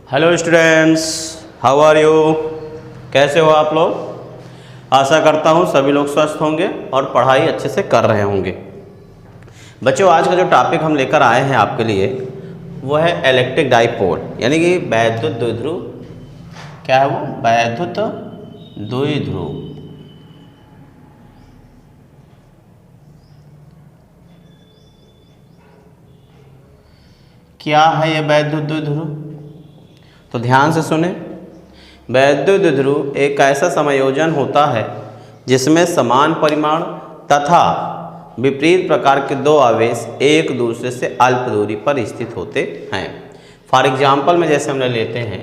Hello students, how are you. कैसे हो आप लोग। आशा करता हूँ सभी लोग स्वस्थ होंगे और पढ़ाई अच्छे से कर रहे होंगे। बच्चों, आज का जो टॉपिक हम लेकर आए हैं आपके लिए वो है इलेक्ट्रिक डाइपोल, यानी कि वैद्युत द्विध्रुव। क्या है वो? वैद्युत द्विध्रुव। क्या है ये वैद्युत द्विध्रुव? तो ध्यान से सुने। वैद्युत द्विध्रुव एक ऐसा समायोजन होता है जिसमें समान परिमाण तथा विपरीत प्रकार के दो आवेश एक दूसरे से अल्प दूरी पर स्थित होते हैं। फॉर एग्जाम्पल में जैसे हम लेते हैं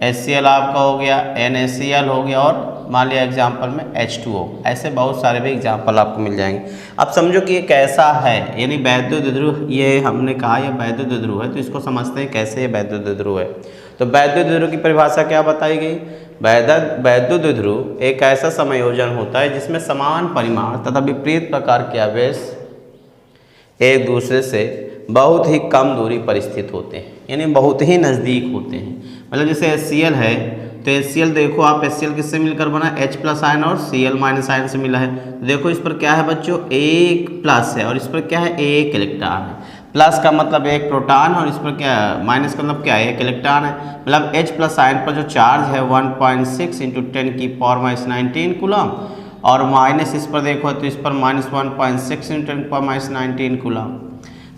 HCl आपका हो गया, NaCl हो गया, और मान लिया एग्जाम्पल में H2O। ऐसे बहुत सारे भी एग्जाम्पल आपको मिल जाएंगे। अब समझो कि ये कैसा है, यानी वैद्युत द्विध्रुव। ये हमने कहा ये वैद्युत द्विध्रुव है, तो इसको समझते हैं कैसे ये वैद्युत द्विध्रुव है। तो वैद्युत द्विध्रुव की परिभाषा क्या बताई गई? वैद्युत द्विध्रुव एक ऐसा समायोजन होता है जिसमें समान परिमाण तथा विपरीत प्रकार के आवेश एक दूसरे से बहुत ही कम दूरी पर स्थित होते हैं, यानी बहुत ही नज़दीक होते हैं। मतलब जैसे HCl है तो HCl देखो आप, HCl किससे मिलकर बना? H+ आयन और Cl- आयन से मिला है। तो देखो इस पर क्या है बच्चों? एक प्लस है और इस पर क्या है? एक इलेक्ट्रॉन है। प्लस का मतलब एक प्रोटॉन है और इस पर क्या है? माइनस का मतलब क्या है? एक इलेक्ट्रॉन है। मतलब H+ आयन पर जो चार्ज है 1.6 × 10⁻⁹ कूलम, और माइनस इस पर देखो तो इस पर -1.6 × 10⁻⁹ कूलम।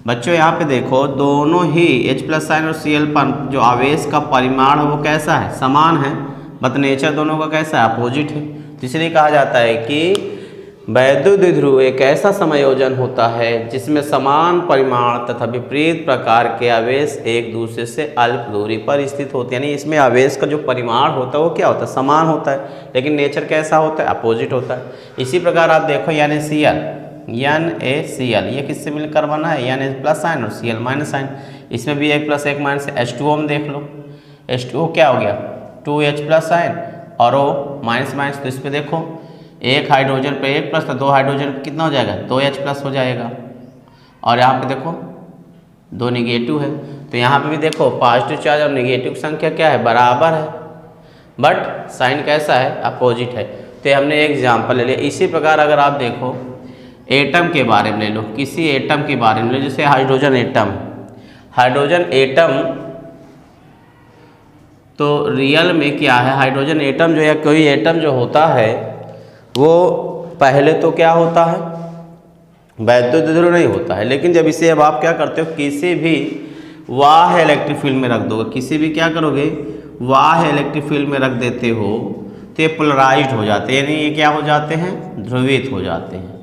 बच्चों यहाँ पे देखो दोनों ही H+ आयन और Cl पर जो आवेश का परिमाण है वो कैसा है? समान है, बट नेचर दोनों का कैसा है? अपोजिट है। तो इसलिए कहा जाता है कि वैद्युत द्विध्रुव एक ऐसा समायोजन होता है जिसमें समान परिमाण तथा विपरीत प्रकार के आवेश एक दूसरे से अल्प दूरी पर स्थित होते हैं। यानी इसमें आवेश का जो परिमाण होता है वो क्या होता है? समान होता है, लेकिन नेचर कैसा होता है? अपोजिट होता है। इसी प्रकार आप देखो NaCl, ये किससे मिलकर बना है? Na+ आयन और Cl- आयन। इसमें भी एक प्लस एक माइनस। H2O में देख लो, H2O क्या हो गया? 2H+ आयन और O माइनस। तो इस पर देखो एक हाइड्रोजन पे एक प्लस, तो दो हाइड्रोजन पे कितना हो जाएगा? 2H+ हो जाएगा। और यहाँ पे देखो दो निगेटिव है, तो यहाँ पे भी देखो पॉजिटिव चार्ज और निगेटिव संख्या क्या है? बराबर है, बट साइन कैसा है? अपोजिट है। तो हमने एक एग्जाम्पल ले लिया। इसी प्रकार अगर आप देखो एटम के बारे में ले लो, किसी एटम के बारे में ले लो, जैसे हाइड्रोजन एटम। तो रियल में क्या है? हाइड्रोजन एटम जो, या कोई एटम जो होता है वो पहले तो क्या होता है? वैद्युत द्विध्रुव नहीं होता है, लेकिन जब इसे अब आप क्या करते हो? किसी भी बाह्य इलेक्ट्रिक फील्ड में रख दोगे, किसी भी क्या करोगे? बाह्य इलेक्ट्रिक फील्ड में रख देते हो तो ये पोलराइज्ड हो जाते हैं, यानी ये क्या हो जाते हैं? ध्रुवित हो जाते हैं।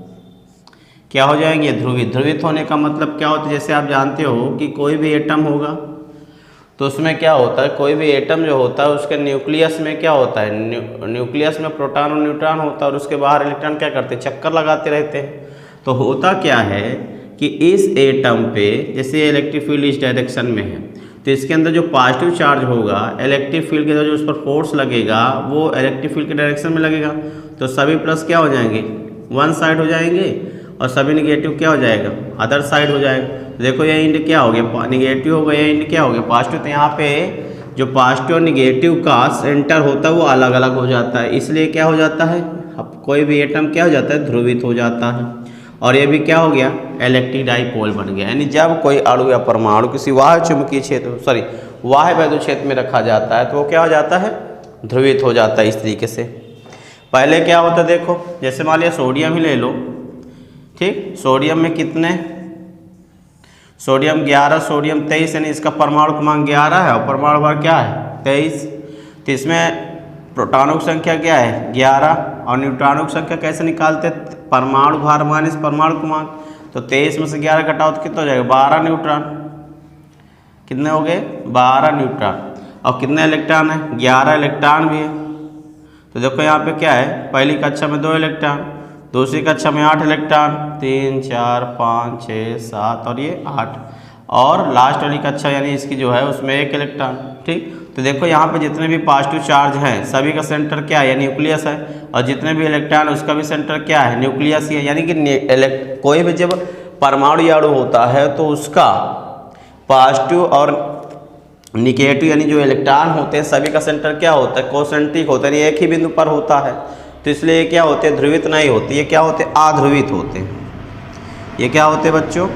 क्या हो जाएंगे? ध्रुवित होने का मतलब क्या होता है? जैसे आप जानते हो कि कोई भी एटम होगा तो उसमें क्या होता है? कोई भी एटम जो होता है उसके न्यूक्लियस में क्या होता है? न्यूक्लियस में प्रोटॉन और न्यूट्रॉन होता है, और उसके बाहर इलेक्ट्रॉन क्या करते हैं? चक्कर लगाते रहते हैं। तो होता क्या है कि इस एटम पे जैसे इलेक्ट्रिक फील्ड इस डायरेक्शन में है, तो इसके अंदर जो पॉजिटिव चार्ज होगा, इलेक्ट्रिक फील्ड के अंदर जो उस पर फोर्स लगेगा वो इलेक्ट्रिक फील्ड के डायरेक्शन में लगेगा। तो सभी प्लस क्या हो जाएंगे? वन साइड हो जाएंगे, और सभी निगेटिव क्या हो जाएगा? अदर साइड हो जाएगा। देखो ये इंड क्या हो गया? निगेटिव हो गया, ये इंड क्या हो गया? पॉजिटिव। तो यहाँ पे जो पॉजिटिव और निगेटिव का सेंटर होता है वो अलग अलग हो जाता है, इसलिए क्या हो जाता है? अब कोई भी एटम क्या हो जाता है? ध्रुवित हो जाता है। और ये भी क्या हो गया? इलेक्ट्रिक डाइपोल बन गया। यानी जब कोई अणु या परमाणु किसी वाह्य वैद्युत क्षेत्र में रखा जाता है तो वो क्या हो जाता है? ध्रुवित हो जाता है। इस तरीके से पहले क्या होता है? देखो जैसे मान लिया सोडियम ही ले लो, ठीक। सोडियम में कितने? सोडियम 11, सोडियम 23, यानी इसका परमाणु क्रमांक 11 है और परमाणु भार क्या है? 23। तो इसमें प्रोटॉनों की संख्या क्या है? 11, और न्यूट्रॉनों की संख्या कैसे निकालते? परमाणु भार माइनस परमाणु क्रमांक। तो 23 में से 11 घटाओ तो कितना हो जाएगा? 12 न्यूट्रॉन। कितने हो गए? 12 न्यूट्रॉन। और कितने इलेक्ट्रॉन है? 11 इलेक्ट्रॉन भी है। तो देखो यहाँ पे क्या है? पहली कक्षा में 2 इलेक्ट्रॉन, दूसरी कक्षा में 8 इलेक्ट्रॉन, 3, 4, 5, 6, 7 और ये 8, और लास्ट वाली कक्षा यानी इसकी जो है उसमें 1 इलेक्ट्रॉन, ठीक। तो देखो यहाँ पे जितने भी पॉजिटिव चार्ज हैं सभी का सेंटर क्या है? न्यूक्लियस है। और जितने भी इलेक्ट्रॉन उसका भी सेंटर क्या है? न्यूक्लियस ही है। यानी कि कोई भी जब परमाणु अणु होता है तो उसका पॉजिटिव और निगेटिव यानी जो इलेक्ट्रॉन होते हैं सभी का सेंटर क्या होता है, कोसेंट्रिक होता है, यानी एक ही बिंदु पर होता है। तो इसलिए ये क्या होते हैं, ध्रुवित नहीं होती, ये क्या होते हैं, अध्रुवित होते हैं। ये क्या होते हैं बच्चों,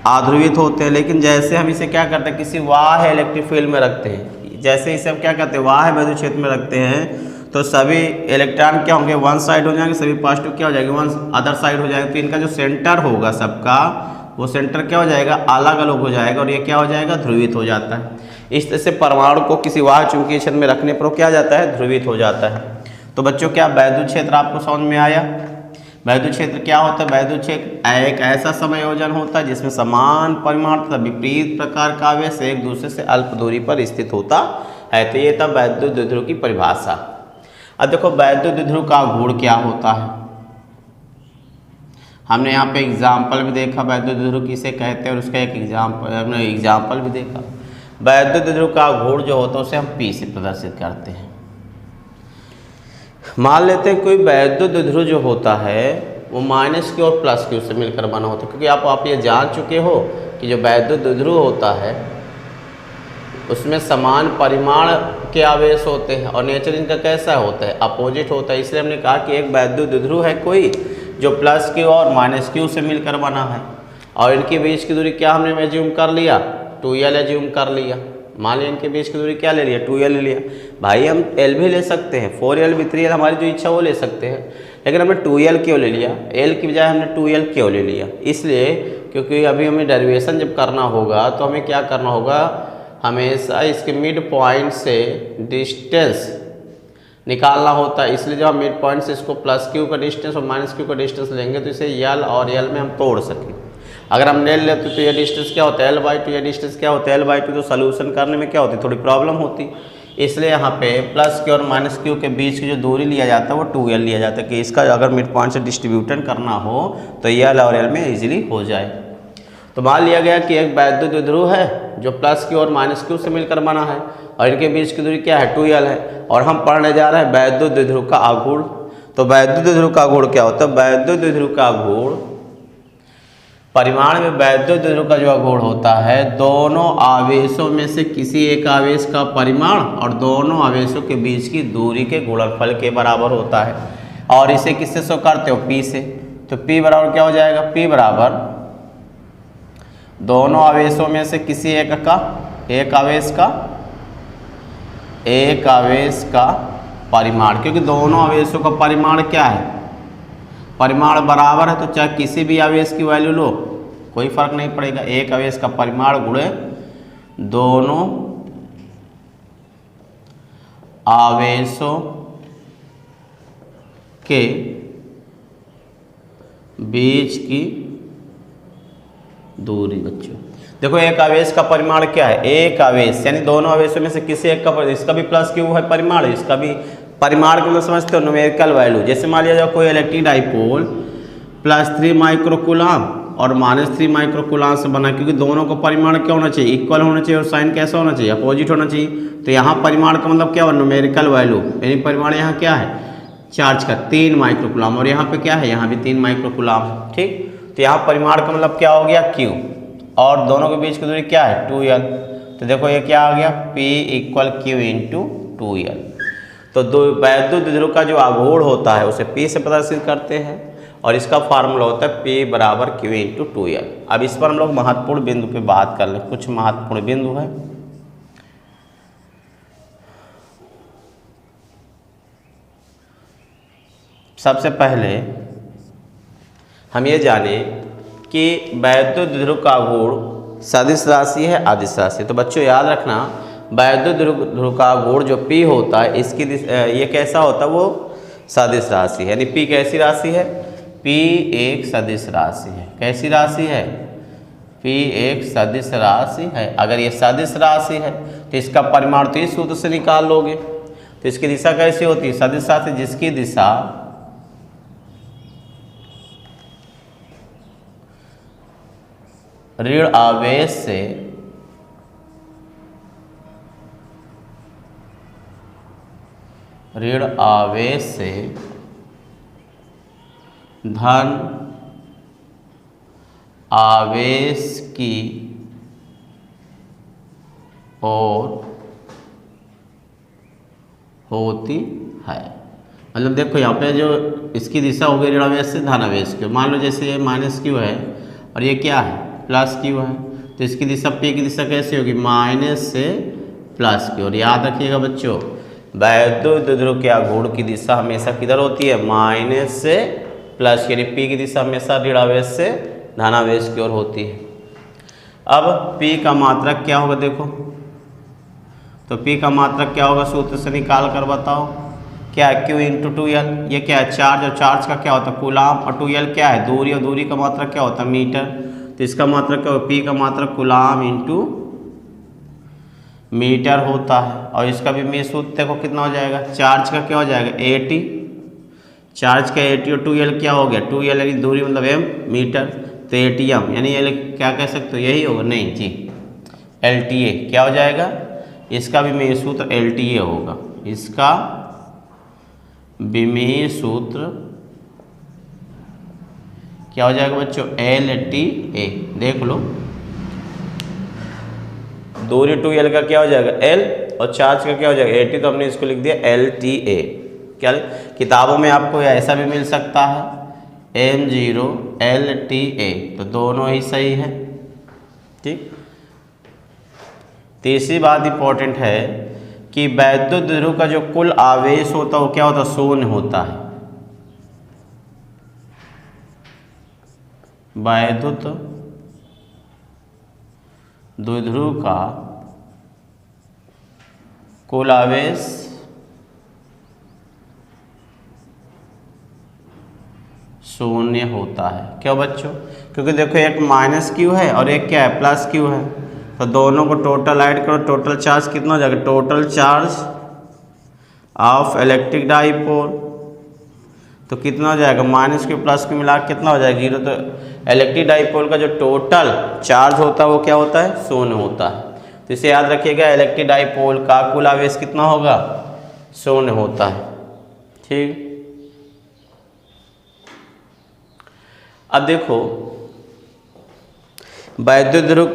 अध्रुवित होते हैं। लेकिन जैसे हम इसे क्या करते हैं, किसी बाह्य इलेक्ट्रिक फील्ड में रखते हैं, जैसे इसे हम क्या करते हैं, बाह्य वैद्युत क्षेत्र में रखते हैं, तो सभी इलेक्ट्रॉन क्या होंगे, वन साइड हो जाएंगे, सभी पॉजिटिव क्या हो जाएंगे, वन अदर साइड हो जाएगा। तो इनका जो सेंटर होगा सबका, वो सेंटर क्या हो जाएगा, अलग अलग हो जाएगा, और ये क्या हो जाएगा, ध्रुवित हो जाता है। इस तरह से परमाणु को किसी बाह्य चुंबकीय क्षेत्र में रखने पर क्या जाता है, ध्रुवित हो जाता है। तो बच्चों क्या वैद्युत क्षेत्र आपको समझ में आया। वैद्युत क्षेत्र क्या होता है, वैद्युत क्षेत्र एक ऐसा संयोजन होता है जिसमें समान परिमाण तथा विपरीत प्रकार का आवेश एक दूसरे से अल्प दूरी पर स्थित होता है। तो ये तब वैद्युत द्विध्रुव की परिभाषा। अब देखो वैद्युत द्विध्रुव का गुण क्या होता है, हमने यहाँ पे एग्जाम्पल भी देखा वैद्युत द्विध्रुव किसे कहते हैं, और उसका एक एग्जाम्पल भी देखा। वैद्युत द्विध्रुव का गुण जो होता है उसे हम P से प्रदर्शित करते हैं। मान लेते हैं कोई वैद्युत द्विध्रुव जो होता है वो -Q और +Q से मिलकर बना होता है, क्योंकि आप ये जान चुके हो कि जो वैद्युत द्विध्रुव होता है उसमें समान परिमाण के आवेश होते हैं, और नेचर इनका कैसा होता है, अपोजिट होता है। इसलिए हमने कहा कि एक वैद्युत द्विध्रुव है कोई जो +Q और -Q से मिलकर बना है, और इनके बीच की दूरी क्या हमने एज्यूम कर लिया, 2L एज्यूम कर लिया। मान लिया इनके बीच की दूरी क्या ले लिया, 2L ले लिया। भाई हम L भी ले सकते हैं, 4L भी 3L, हमारी जो इच्छा वो ले सकते हैं, लेकिन हमने 2L क्यों ले लिया, L की बजाय हमने 2L क्यों ले लिया, इसलिए क्योंकि अभी हमें डेरिवेशन जब करना होगा तो हमें क्या करना होगा, हमेशा इसके मिड पॉइंट से डिस्टेंस निकालना होता है। इसलिए जब हम मिड पॉइंट से इसको +Q का डिस्टेंस और -Q का डिस्टेंस लेंगे तो इसे L और L में हम तोड़ सकें। अगर हम ले लेते तो ये डिस्टेंस क्या होता है, L/2, ये डिस्टेंस क्या होता है, L/2, तो सोल्यूशन करने में क्या होती है, थोड़ी प्रॉब्लम होती। इसलिए यहाँ पे +Q और -Q के बीच की जो दूरी लिया जाता है वो 2L लिया जाता है, कि इसका अगर मिड पॉइंट से डिस्ट्रीब्यूशन करना हो तो L और L में इजीली हो जाए। तो मान लिया गया कि एक वैद्युत द्विध्रुव है जो +Q और -Q से मिलकर बना है, और इनके बीच की दूरी क्या है, 2L है, और हम पढ़ने जा रहे हैं वैद्युत द्विध्रुव का आघूर्ण। तो वैद्युत द्विध्रुव का आघूर्ण क्या होता है, वैद्युत द्विध्रुव का आघूर्ण, परिमाण में वैद्युत द्विध्रुव का जो आघूर्ण होता है, दोनों आवेशों में से किसी एक आवेश का परिमाण और दोनों आवेशों के बीच की दूरी के गुणनफल के बराबर होता है। और इसे किससे शो करते हो, P से। तो P बराबर क्या हो जाएगा, P बराबर दोनों आवेशों में से किसी एक आवेश का परिमाण, क्योंकि दोनों आवेशों का परिमाण क्या है, परिमाण बराबर है, तो चाहे किसी भी आवेश की वैल्यू लो कोई फर्क नहीं पड़ेगा, एक आवेश का परिमाण गुणे दोनों आवेशों के बीच की दूरी। बच्चों देखो एक आवेश का परिमाण क्या है, एक आवेश यानी दोनों आवेशों में से किसी एक का, इसका भी +Q है परिमाण, इसका भी परिमाण को समझते हो, न्यूमेरिकल वैल्यू। जैसे मान लिया जाए कोई इलेक्ट्रिक डाइपोल +3 माइक्रोकूलम और -3 माइक्रोकूलम से बना, क्योंकि दोनों का परिमाण क्या होना चाहिए, इक्वल होना चाहिए, और साइन कैसा होना चाहिए, अपोजिट होना चाहिए। तो यहाँ परिमाण का मतलब क्या हुआ, न्यूमेरिकल वैल्यू, यानी परिमाण यहाँ क्या है, चार्ज का 3 माइक्रोकूलम, और यहाँ पे क्या है, यहाँ भी 3 माइक्रोकूलम। ठीक, तो यहाँ परिमाण का मतलब क्या हो गया, Q, और दोनों के बीच की दूरी क्या है, 2L। तो देखो ये क्या आ गया, P = Q × 2L। तो वैद्युत द्विध्रुव का जो आघूर्ण होता है उसे P से प्रदर्शित करते हैं, और इसका फार्मूला होता है P = Q × 2L। अब इस पर हम लोग महत्वपूर्ण बिंदु पे बात कर लें, कुछ महत्वपूर्ण बिंदु है। सबसे पहले हम ये जाने कि वैद्युत द्विध्रुव का आघूर्ण सदिश राशि है, अदिश राशि। तो बच्चों याद रखना, वैद्युत द्विध्रुव का आघूर्ण जो P होता है, इसकी ये कैसा होता है, वो सदिश राशि है। यानी P कैसी राशि है, P एक सदिश राशि है। कैसी राशि है, P एक सदिश राशि है। अगर ये सदिश राशि है तो इसका परिमाण तो इस सूत्र से निकाल लोगे। तो इसकी दिशा कैसी होती है, सदिश राशि जिसकी दिशा ऋण आवेश से धन आवेश की ओर होती है। मतलब देखो यहाँ पे जो इसकी दिशा हो गई ऋणावेश से धनावेश की। मान लो जैसे ये माइनस क्यू है और ये क्या है प्लस क्यू है, तो इसकी दिशा P की दिशा कैसी होगी माइनस से प्लस की। और याद रखिएगा बच्चों, वैद्युत ध्रुव के आघूर्ण की दिशा हमेशा किधर होती है माइनस से प्लस की, यानी P की दिशा हमेशा ऋणावेश से धनावेश की ओर होती है। अब P का मात्रक क्या होगा देखो, तो P का मात्रक क्या होगा सूत्र से निकाल कर बताओ। क्या है Q इंटू 2L, ये क्या है चार्ज, और चार्ज का क्या होता है कूलाम, और 2L क्या है दूरी, और दूरी का मात्रक क्या होता है मीटर। तो इसका मात्रक क्या होगा P का मात्रक कूलाम इंटू मीटर होता है। और इसका भी मैं सूत्र देखो कितना हो जाएगा, चार्ज का क्या हो जाएगा 80, चार्ज का 80 और 2L क्या हो गया 2L यानी दूरी मतलब m मीटर, तो ATM यानी ये क्या कह सकते हो यही होगा, नहीं जी LTA क्या हो जाएगा, इसका भी मैं सूत्र LTA होगा, इसका विमेय सूत्र क्या हो जाएगा बच्चों LTA। देख लो दूरी 2L का क्या हो जाएगा L और चार्ज का क्या हो जाएगा 80, तो हमने इसको लिख दिया LTA। क्या किताबों में आपको ऐसा भी मिल सकता है M0 LTA, तो दोनों ही सही है। ठीक, तीसरी बात इंपॉर्टेंट है कि वैद्युत ध्रुव का जो कुल आवेश होता है वो क्या होता है शून्य होता है। वैद्युत द्विध्रुव का कुल आवेश शून्य होता है। क्यों बच्चों, क्योंकि देखो एक माइनस क्यू है और एक क्या है प्लस क्यू है, तो दोनों को टोटल ऐड करो, टोटल चार्ज कितना हो जाएगा total charge of electric dipole, तो कितना हो जाएगा माइनस क्यू प्लस क्यू मिला कितना हो जाएगा 0। तो इलेक्ट्रिक डाइपोल का जो टोटल चार्ज होता है वो क्या होता है शून्य होता है। तो इसे याद रखिएगा इलेक्ट्रिक डाइपोल का कुल आवेश कितना होगा शून्य होता है। ठीक, अब देखो वैद्युत ध्रुव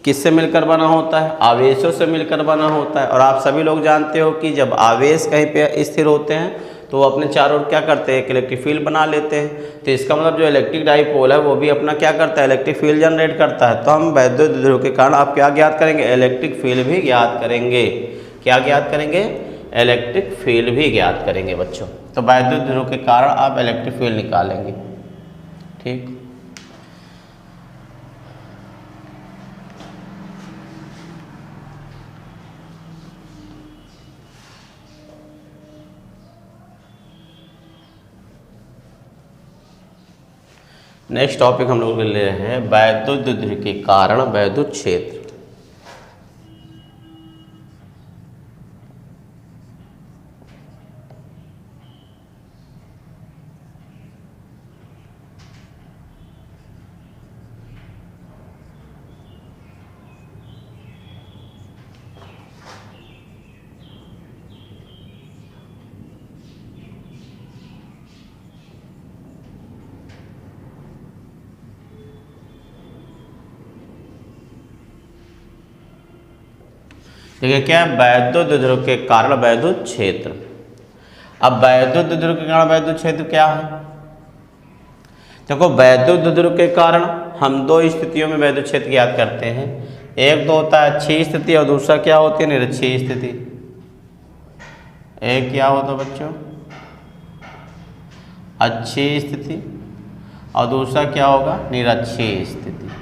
किससे मिलकर बना होता है आवेशों से मिलकर बना होता है। और आप सभी लोग जानते हो कि जब आवेश कहीं पे स्थिर होते हैं तो वो अपने चारों ओर क्या करते हैं एक इलेक्ट्रिक फील्ड बना लेते हैं। तो इसका मतलब जो इलेक्ट्रिक डाइपोल है वो भी अपना क्या करता है इलेक्ट्रिक फील्ड जनरेट करता है। तो हम वैद्युत ध्रुव के कारण आप क्या ज्ञात करेंगे इलेक्ट्रिक फील्ड भी ज्ञात करेंगे। क्या ज्ञात करेंगे इलेक्ट्रिक फील्ड भी ज्ञात करेंगे बच्चों। तो वैद्युत ध्रुव के कारण आप इलेक्ट्रिक फील्ड निकालेंगे। ठीक, नेक्स्ट टॉपिक हम लोग ले रहे हैं वैद्युत ध्रुव के कारण वैद्युत क्षेत्र। देखिए क्या है वैद्युत ध्रुव के कारण वैद्युत क्षेत्र। अब वैद्युत ध्रुव के कारण वैद्युत क्षेत्र क्या है, देखो वैद्युत ध्रुव के कारण हम दो स्थितियों में वैद्युत क्षेत्र ज्ञात करते हैं। एक तो होता है अच्छी स्थिति और दूसरा क्या होती है निरक्षीय स्थिति। एक क्या होता है बच्चों अच्छी स्थिति और दूसरा क्या होगा निरक्षीय स्थिति।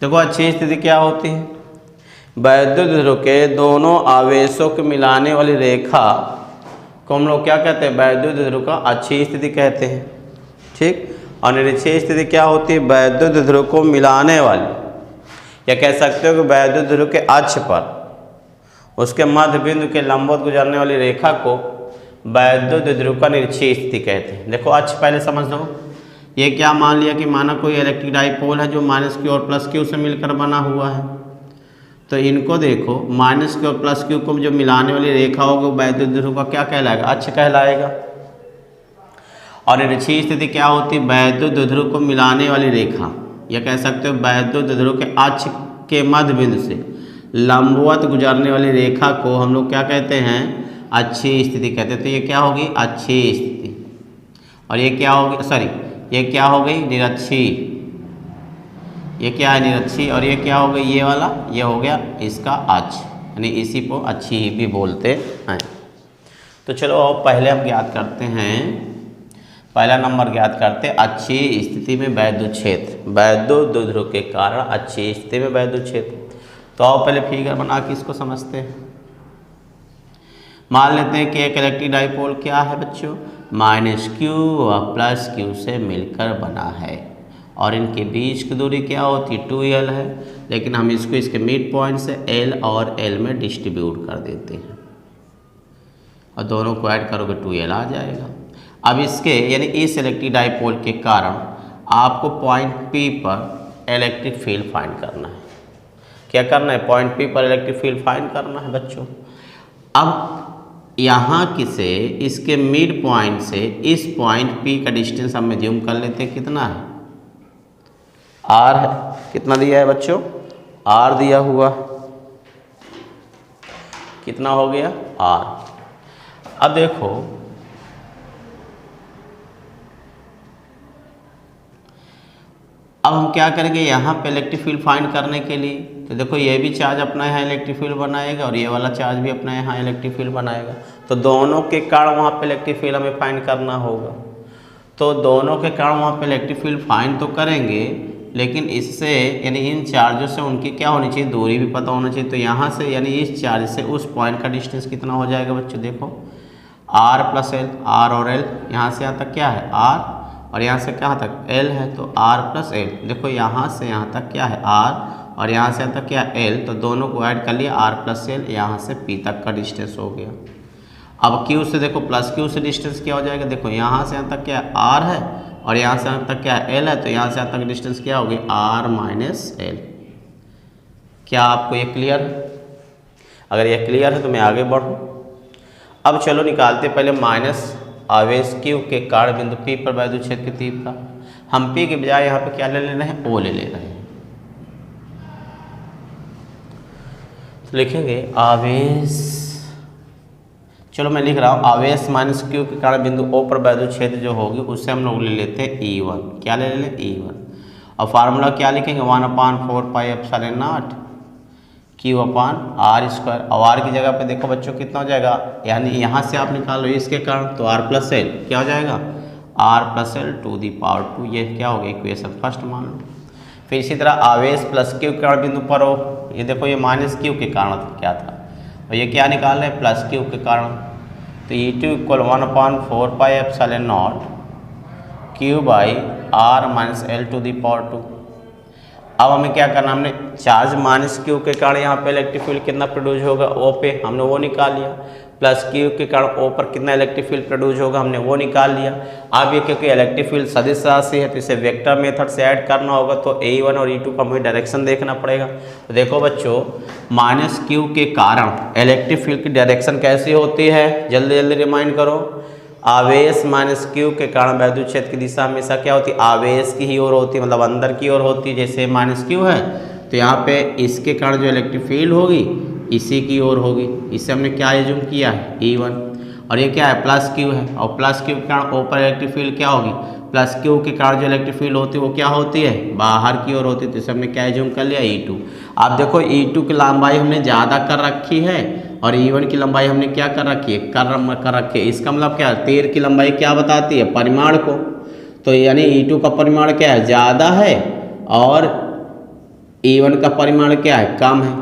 देखो अच्छी स्थिति क्या होती है वैद्युत ध्रुव के दोनों आवेशों को मिलाने वाली रेखा को हम लोग क्या कहते हैं वैद्युत ध्रुव का अच्छी स्थिति कहते हैं। ठीक, और निरक्षीय स्थिति क्या होती है वैद्युत ध्रुव को मिलाने वाली, या कह सकते हो कि वैद्युत ध्रुव के अक्ष पर उसके मध्य बिंदु के लंबवत गुजरने वाली रेखा को वैद्युत ध्रुव का निरक्षीय स्थिति कहते हैं। देखो अक्ष पहले समझ लो, ये क्या मान लिया कि माना कोई इलेक्ट्रिक डाइपोल है जो माइनस क्यू और प्लस क्यू से मिलकर बना हुआ है। तो इनको देखो माइनस क्यू और प्लस क्यू को जो मिलाने वाली रेखा होगी वो वैद्युत ध्रुव का क्या कहलाएगा? अक्ष कहलाएगा। और निरक्षीय स्थिति क्या होती है? वैद्युत ध्रुव को मिलाने वाली रेखा, या कह सकते हो वैद्युत ध्रुव के अक्ष के मध्य बिंदु से लंबवत गुजरने वाली रेखा को हम लोग क्या कहते हैं? अक्षीय स्थिति कहते हैं। तो ये क्या होगी? अक्षीय स्थिति। और ये क्या होगी? सॉरी, ये क्या हो गई? निरक्षीय। ये क्या है? निरक्षीय। और ये क्या हो गई? ये वाला, ये हो गया इसका अक्ष, यानी इसी को अक्षीय भी बोलते हैं। तो चलो अब पहले हम ज्ञात करते हैं, पहला नंबर ज्ञात करते हैं अक्षीय स्थिति में वैद्युत क्षेत्र। वैद्युत ध्रुव के कारण अक्षीय स्थिति में वैद्युत क्षेत्र। तो आओ पहले फिगर बना के इसको समझते हैं। मान लेते हैं कि एक इलेक्ट्रिक डाइपोल क्या है बच्चों? माइनस क्यू और प्लस क्यू से मिलकर बना है, और इनके बीच की दूरी क्या होती है? 2l है। लेकिन हम इसको इसके मिड पॉइंट से l और l में डिस्ट्रीब्यूट कर देते हैं, और दोनों को ऐड करोगे 2l आ जाएगा। अब इसके यानी इस इलेक्ट्रिक डाइपोल के कारण आपको पॉइंट P पर इलेक्ट्रिक फील्ड फाइंड करना है। क्या करना है? पॉइंट P पर इलेक्ट्रिक फील्ड फाइंड करना है बच्चों। अब यहाँ किसे इसके मिड पॉइंट से इस पॉइंट P का डिस्टेंस हम ज्यूम कर लेते हैं, कितना है? R है। कितना दिया है बच्चों? R दिया हुआ। कितना हो गया? R। अब देखो अब हम क्या करेंगे यहाँ पे इलेक्ट्रिक फील्ड फाइंड करने के लिए? तो देखो ये भी चार्ज अपना यहाँ इलेक्ट्रिक फील्ड बनाएगा और ये वाला चार्ज भी अपना यहाँ इलेक्ट्रिक फील्ड बनाएगा। तो दोनों के कारण वहाँ पे इलेक्ट्रिक फील्ड हमें फाइंड करना होगा। तो दोनों के कारण वहाँ पे इलेक्ट्रिक फील्ड फाइंड तो करेंगे, लेकिन इससे यानी इन चार्जों से उनकी क्या होनी चाहिए? दूरी भी पता होना चाहिए। तो यहाँ से यानी इस चार्ज से उस पॉइंट का डिस्टेंस कितना हो जाएगा बच्चों? देखो R प्लस L, R और L, यहाँ से यहाँ तक क्या है? R, और यहाँ से कहाँ तक? L है। तो R प्लस L। देखो यहाँ से यहाँ तक क्या है? R, और यहाँ से यहाँ तक क्या है? L। तो दोनों को ऐड कर लिया, R प्लस L, यहाँ से P तक का डिस्टेंस हो गया। अब Q से देखो प्लस Q से डिस्टेंस क्या हो जाएगा? देखो यहाँ से यहाँ तक क्या है? R है, और यहाँ से यहाँ तक क्या है? L है। तो यहाँ से यहाँ तक डिस्टेंस क्या होगी? R minus L। क्या आपको ये क्लियर है? अगर ये क्लियर है तो मैं आगे बढ़ूँ। अब चलो निकालते पहले माइनस आवेश Q के कारण बिंदु P पर वैद्युत क्षेत्र की तीव्रता। हम P के बजाय यहाँ पे क्या ले रहे हैं? O ले रहे हैं। तो लिखेंगे आवेश, चलो मैं लिख रहा हूँ आवेश माइनस Q के कारण बिंदु O पर वैद्युत क्षेत्र जो होगी उससे हम लोग ले लेते हैं E1। क्या ले लें? E1। और फार्मूला क्या लिखेंगे? 1/4 पाई एप्सिलॉन नॉट Q अपान R स्क्वायर। और R की जगह पे देखो बच्चों कितना हो जाएगा? यानी यहाँ से आप निकाल लो इसके कारण, तो R प्लस L क्या हो जाएगा? R plus L to the power 2। ये क्या हो गया? इक्वेशन फर्स्ट मान लो। फिर इसी तरह आवेश प्लस Q के कारण बिंदु पर हो, ये देखो ये माइनस Q के कारण क्या था, और ये क्या निकाल रहे हैं? प्लस Q के कारण। तो E2 equal 1/4 pi epsilon naught Q by R minus L to the power 2। अब हमें क्या करना? हमने चार्ज माइनस Q के कारण यहाँ पे इलेक्ट्रिक फील्ड कितना प्रोड्यूस होगा? O पे, हमने वो निकाल लिया। प्लस Q के कारण O पर कितना इलेक्ट्रिक फील्ड प्रोड्यूस होगा? हमने वो निकाल लिया। अब ये क्योंकि इलेक्ट्रिक फील्ड सदिश राशि है तो इसे वेक्टर मेथड से ऐड करना होगा, तो E1 और E2 का हमें डायरेक्शन देखना पड़ेगा। तो देखो बच्चों माइनस Q के कारण इलेक्ट्रिक फील्ड की डायरेक्शन कैसी होती है? जल्दी जल्दी रिमाइंड करो। आवेश माइनस Q के कारण वैद्युत क्षेत्र की दिशा हमेशा क्या होती है? आवेश की ही ओर होती है, मतलब अंदर की ओर होती है। जैसे माइनस Q है तो यहाँ पे इसके कारण जो इलेक्ट्रिक फील्ड होगी इसी की ओर होगी। इससे हमने क्या एज्यूम किया है? E1। और ये क्या है? प्लस Q है, और प्लस Q के कारण ऊपर इलेक्ट्रिक फील्ड क्या होगी? प्लस Q के कारण जो इलेक्ट्रिक फील्ड होती है वो क्या होती है? बाहर की ओर होती है। तो इसे हमने क्या एज्यूम कर लिया? E2। आप देखो E2 की लंबाई हमने ज़्यादा कर रखी है और E1 की लंबाई हमने क्या कर रखी है? कर रखी है। इसका मतलब क्या है? तीर की लंबाई क्या बताती है? परिमाण को। तो यानी E2 का परिमाण क्या है? ज़्यादा है, और E1 का परिमाण क्या है? कम है।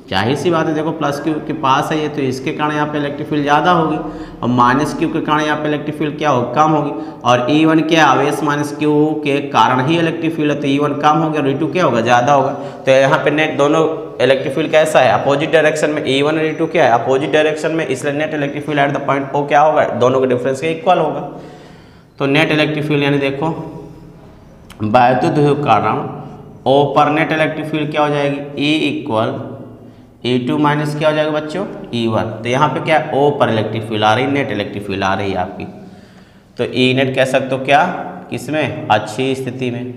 जाहिर सी बात है, देखो प्लस Q के पास है ये, तो इसके कारण यहाँ पे इलेक्ट्रिक फील्ड ज़्यादा होगी, और माइनस Q के कारण यहाँ पे इलेक्ट्रिक फील्ड क्या होगी? कम होगी। और E1 क्या है? आवेश माइनस Q के कारण ही इलेक्ट्रिक फील्ड है, तो E1 कम होगा और E2 क्या होगा? ज़्यादा होगा। तो यहाँ पे नेट दोनों इलेक्ट्रिक फील्ड कैसा है? अपोजिट डायरेक्शन में। E1 और E2 क्या है? अपोजिट डायरेक्शन में, इसलिए net electric field at the point O क्या होगा? दोनों के डिफरेंस के इक्वल होगा। तो नेट इलेक्ट्रिक फील्ड यानी देखो वैद्युत ध्रुव कारण O पर नेट इलेक्ट्रिक फील्ड क्या हो जाएगी? E इक्वल E2 माइनस क्या हो जाएगा बच्चों E1। तो यहाँ पे क्या O पर इलेक्ट्रिक फील्ड आ रही, नेट इलेक्ट्रिक फील्ड आ रही है आपकी, तो E नेट कह सकते हो क्या किसमें अच्छी स्थिति में।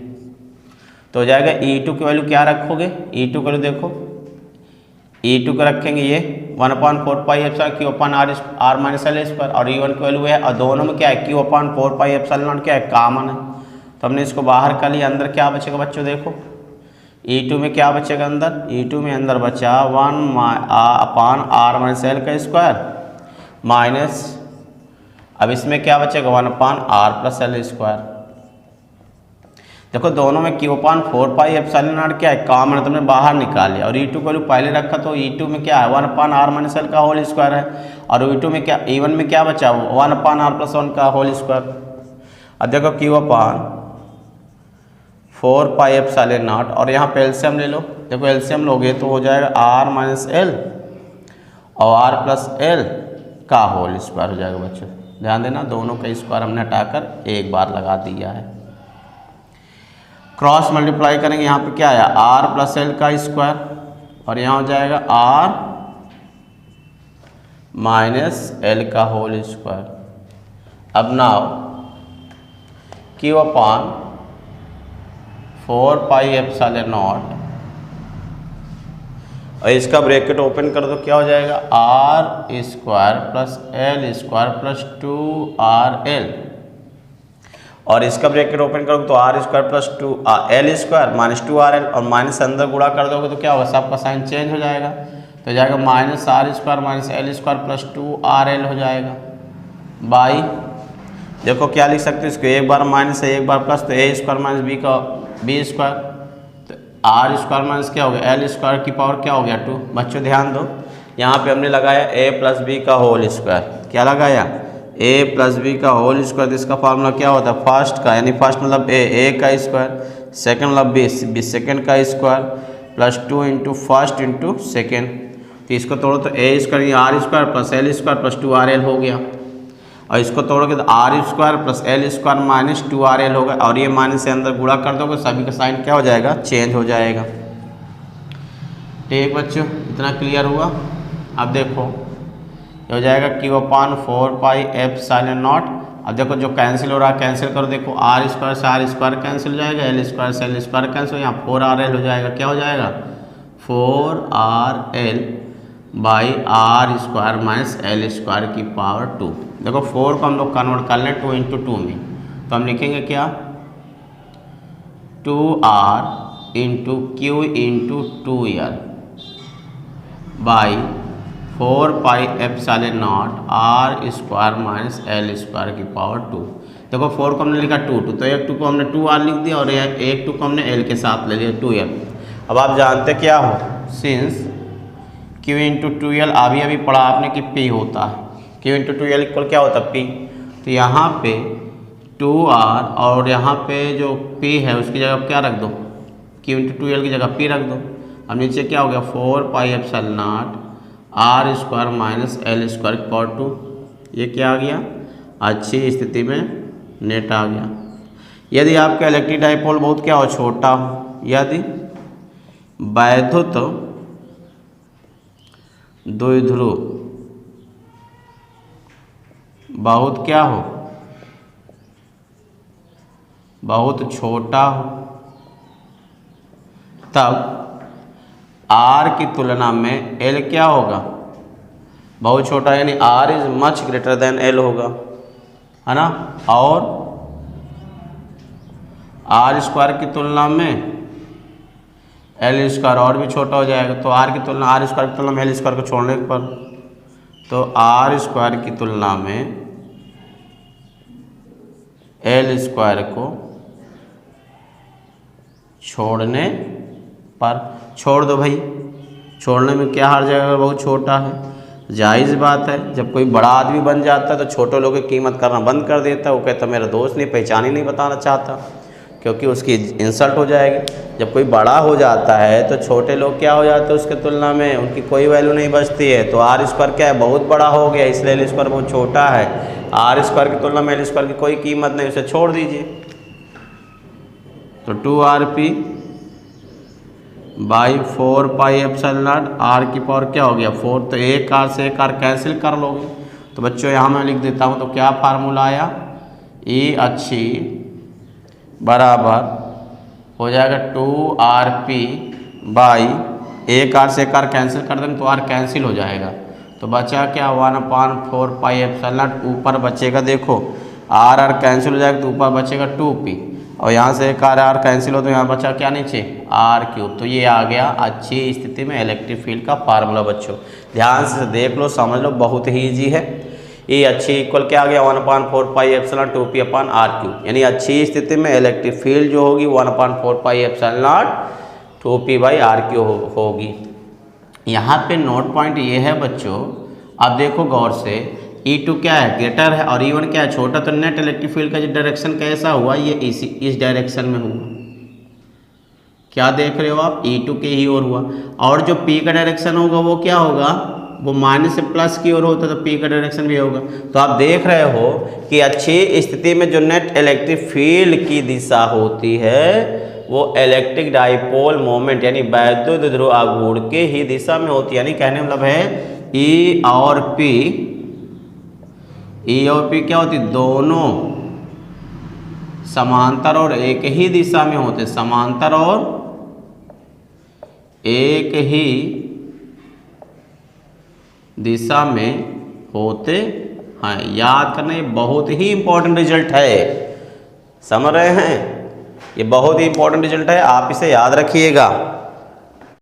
तो हो जाएगा E2 की वैल्यू क्या रखोगे, E2 की वैल्यू देखो E2 को रखेंगे ये 1/4 पाई एप्सिलॉन Q अपन R माइनस एल स्क्वायर, और E1 की वैल्यू है, और दोनों में क्या है Q/4 पाई एप्सिलॉन क्या है कॉमन है, तो हमने इसको बाहर कर लिया। अंदर क्या बचेगा बच्चों देखो E2 में क्या बचेगा अंदर, E2 में अंदर बचा 1/R माइनस एल का स्क्वायर माइनस, अब इसमें क्या बचेगा 1/R प्लस एल स्क्वायर। देखो दोनों में Q/4 पाई एप्सिलॉन नॉट क्या है कॉमन है, तुमने बाहर निकाल लिया, और E2 को वैल्यू पहले रखा तो E2 में क्या है 1/R माइनस एल का होल स्क्वायर है, और E2 में क्या E1 में क्या बचा 1/R प्लस 1 का होल स्क्वायर। अब देखो Q/4 पाई एप्सिलॉन नॉट, और यहाँ पे एलसीएम ले लो, देखो एलसीएम लोगे तो हो जाएगा R माइनस एल और R प्लस एल का होल स्क्वायर हो जाएगा बच्चों। ध्यान देना दोनों का स्क्वायर हमने हटाकर एक बार लगा दिया है। क्रॉस मल्टीप्लाई करेंगे, यहाँ पे क्या आया R प्लस एल का स्क्वायर, और यहाँ हो जाएगा R माइनस एल का होल स्क्वायर। अब now Q/4 pi epsilon not, और इसका ब्रैकेट ओपन कर दो, क्या हो जाएगा R square plus L square plus 2RL, और इसका ब्रैकेट ओपन करोगे तो R square plus 2L square minus 2RL, और माइनस अंदर गुणा कर दोगे तो क्या होगा सबका साइन चेंज हो जाएगा, तो जाएगा minus R square minus L square plus 2RL हो जाएगा बाई, देखो क्या लिख सकते हो इसको, एक बार माइनस है एक बार प्लस, तो A स्क्वायर माइनस B का B स्क्वायर, तो R स्क्वायर माइनस क्या हो गया L स्क्वायर की पावर क्या हो गया 2। बच्चों ध्यान दो यहाँ पे हमने लगाया A प्लस B का होल स्क्वायर, क्या लगाया A प्लस B का होल स्क्वायर, तो इसका फार्मूला क्या होता है फर्स्ट का, यानी फर्स्ट मतलब A का स्क्वायर, सेकंड मतलब B सेकंड का square plus 2 into first into second, तो इसको तोड़ो तो A square R square plus L square plus 2RL हो गया, और इसको तोड़ोगे तो R square plus L square minus 2RL होगा, और ये माइनस से अंदर गुणा कर दोगे सभी का साइन क्या हो जाएगा चेंज हो जाएगा। ठीक बच्चों इतना क्लियर हुआ। अब देखो ये हो जाएगा Q/4 पाई एप्सिलॉन नॉट, अब देखो जो कैंसिल हो रहा है कैंसिल करो, देखो R स्क्वायर से R स्क्वायर कैंसिल हो जाएगा, L स्क्वायर से L स्क्वायर कैंसिल, यहाँ 4RL हो जाएगा, क्या हो जाएगा 4RL by R square minus L square की पावर 2। देखो 4 को हम लोग कन्वर्ट कर लें 2 इंटू 2 में, तो हम लिखेंगे क्या 2R into Q into 2L by 4 pi epsilon not R square minus L square की पावर 2। देखो 4 को हमने लिखा 2 तो एक 2 को हमने 2R लिख दिया, और एक 2 को हमने L के साथ ले लिया 2L। अब आप जानते क्या हो सिंस Q इंटू 2L अभी पढ़ा आपने कि P होता है, Q इंटू 2L इक्वल क्या होता है P, तो यहाँ पे 2R और यहाँ पे जो P है उसकी जगह क्या रख दो Q इंटू 2L की जगह P रख दो। अब नीचे क्या हो गया 4 pi epsilon not R square minus L square की पावर 2, ये क्या आ गया अच्छी स्थिति में नेट आ गया। यदि आपका इलेक्ट्रिक डाइपोल बहुत क्या हो छोटा हो, यदि वैद्युत द्विध्रुव बहुत क्या हो बहुत छोटा हो, तब R की तुलना में L क्या होगा बहुत छोटा, यानी R is much greater than L होगा, है ना, और R स्क्वायर की तुलना में L स्क्वायर और भी छोटा हो जाएगा, तो R स्क्वायर की तुलना में L स्क्वायर को छोड़ने पर, तो R स्क्वायर की तुलना में L स्क्वायर को छोड़ने पर, छोड़ दो भाई, छोड़ने में क्या हार जाएगा बहुत छोटा है, जायज़ बात है। जब कोई बड़ा आदमी बन जाता है तो छोटे लोगों की कीमत करना बंद कर देता है, वो कहता मेरा दोस्त नहीं, पहचान ही नहीं बताना चाहता, क्योंकि उसकी इंसल्ट हो जाएगी। जब कोई बड़ा हो जाता है तो छोटे लोग क्या हो जाते हैं उसके तुलना में, उनकी कोई वैल्यू नहीं बचती है। तो R स्क्वायर क्या है बहुत बड़ा हो गया, इसलिए L स्क्वायर बहुत छोटा है, R स्क्वायर की तुलना में L स्क्वायर की कोई कीमत नहीं, उसे छोड़ दीजिए। तो 2RP by 4 pi epsilon naught R की पावर क्या हो गया 4, तो एक आर से एक आर कैंसिल कर लोगे। तो बच्चों यहाँ मैं लिख देता हूँ, तो क्या फार्मूला आया, ई अच्छी बराबर हो जाएगा 2RP बाई एक आर से एक आर कैंसिल कर देंगे तो आर कैंसिल हो जाएगा, तो बचा क्या 1/4 पाई एप्सिलॉन नॉट, ऊपर बचेगा देखो आर कैंसिल हो जाएगा तो ऊपर बचेगा 2P, और यहाँ से एक आर कैंसिल हो तो यहाँ बचा क्या नीचे R3। तो ये आ गया अच्छी स्थिति में इलेक्ट्रिक फील्ड का फार्मूला। बच्चों ध्यान से देख लो, समझ लो, बहुत ही ईजी है। ये अच्छी इक्वल क्या आ गया 1/4 पाई एप्सिलॉन 2P/R3, यानी अच्छी स्थिति में इलेक्ट्रिक फील्ड जो होगी 1/4 पाई एप्सिलॉन नॉट 2P/R3 होगी। यहाँ पे नोट पॉइंट ये है बच्चों, आप देखो गौर से, E2 क्या है ग्रेटर है और E1 क्या है छोटा, तो नेट इलेक्ट्रिक फील्ड का जो डायरेक्शन कैसा हुआ, ये इस डायरेक्शन में हुआ। क्या देख रहे हो आप, E2 के ही ओर हुआ, और जो P का डायरेक्शन होगा वो क्या होगा, वो माइनस से प्लस की ओर होता है, तो P का डायरेक्शन भी होगा। तो आप देख रहे हो कि अच्छी स्थिति में जो नेट इलेक्ट्रिक फील्ड की दिशा होती है वो इलेक्ट्रिक डाइपोल मोमेंट यानी वैद्युत ध्रुव आघूर्ण के ही दिशा में होती है। यानी कहने मतलब है E और P क्या होती, दोनों समांतर और एक ही दिशा में होते, समांतर और एक ही दिशा में होते हैं। याद करना, ये बहुत ही इंपॉर्टेंट रिजल्ट है, समझ रहे हैं, ये बहुत ही इंपॉर्टेंट रिजल्ट है, आप इसे याद रखिएगा।